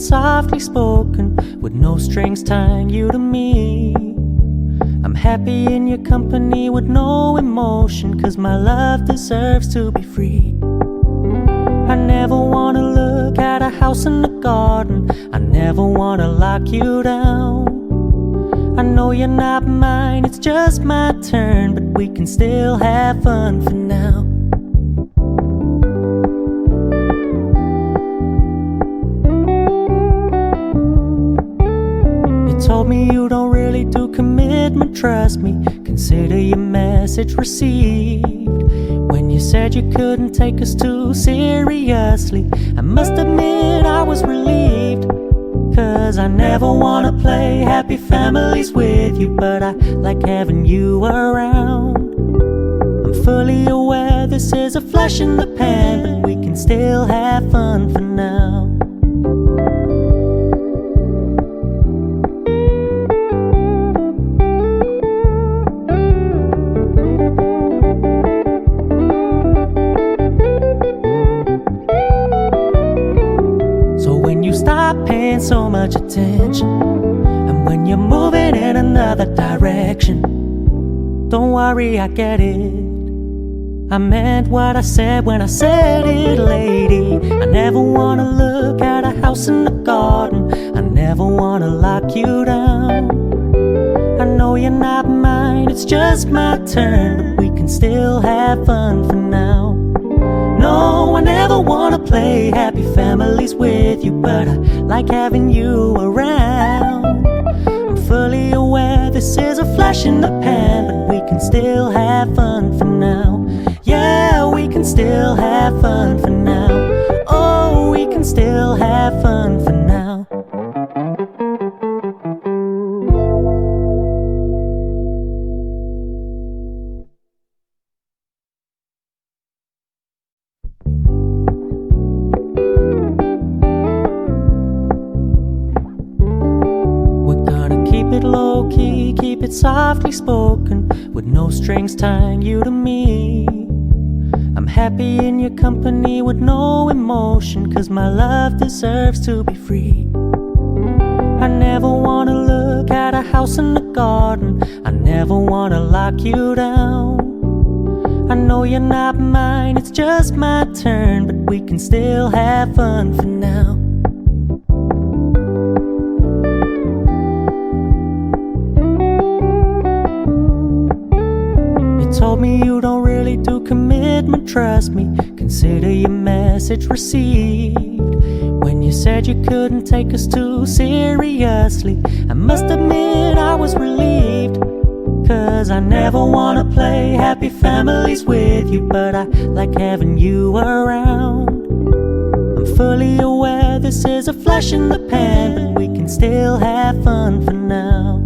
softly spoken, with no strings tying you to me. I'm happy in your company with no emotion, 'cause my love deserves to be free. I never wanna look at a house in the garden, I never wanna lock you down. I know you're not mine, it's just my turn, but we can still have fun for now. Told me you don't really do commitment, trust me, consider your message received. When you said you couldn't take us too seriously, I must admit I was relieved. 'Cause I never wanna play happy families with you, but I like having you around. I'm fully aware this is a flash in the pan, but we can still have fun for now. Stop paying so much attention, and when you're moving in another direction, don't worry, I get it. I meant what I said when I said it, lady. I never wanna look at a house in the garden, I never wanna lock you down. I know you're not mine, it's just my turn, but we can still have fun for now. No, I never wanna play happy families with you, but I like having you around. I'm fully aware this is a flash in the pan, but we can still have fun for now. Yeah, we can still have fun for now. Oh, we can still have fun for now. Low key, keep it softly spoken, with no strings tying you to me. I'm happy in your company with no emotion, 'cause my love deserves to be free. I never wanna look at a house in the garden, I never wanna lock you down. I know you're not mine, it's just my turn, but we can still have fun for now. Told me you don't really do commitment, trust me, consider your message received. When you said you couldn't take us too seriously, I must admit I was relieved. 'Cause I never wanna play happy families with you, but I like having you around. I'm fully aware this is a flash in the pan, but we can still have fun for now.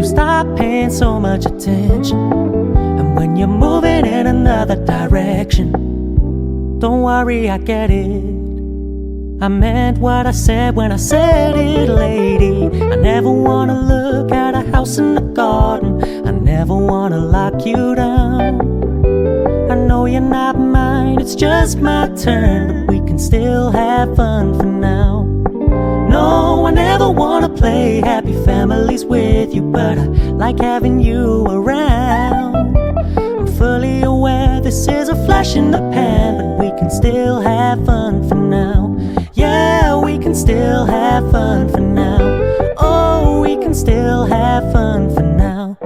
Stop paying so much attention, and when you're moving in another direction, don't worry, I get it. I meant what I said when I said it, lady. I never wanna look at a house in the garden, I never wanna lock you down. I know you're not mine, it's just my turn, but we can still have fun for now. No, I never wanna play happy families with you, but I like having you around. I'm fully aware this is a flash in the pan, but we can still have fun for now. Yeah, we can still have fun for now. Oh, we can still have fun for now.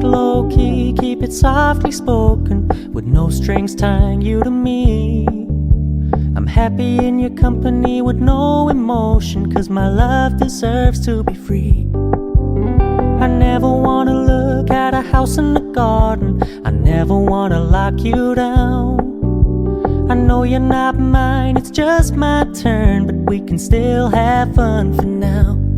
Low key, keep it softly spoken, with no strings tying you to me. I'm happy in your company with no emotion, 'cause my love deserves to be free. I never wanna look at a house in the garden, I never wanna lock you down. I know you're not mine, it's just my turn, but we can still have fun for now.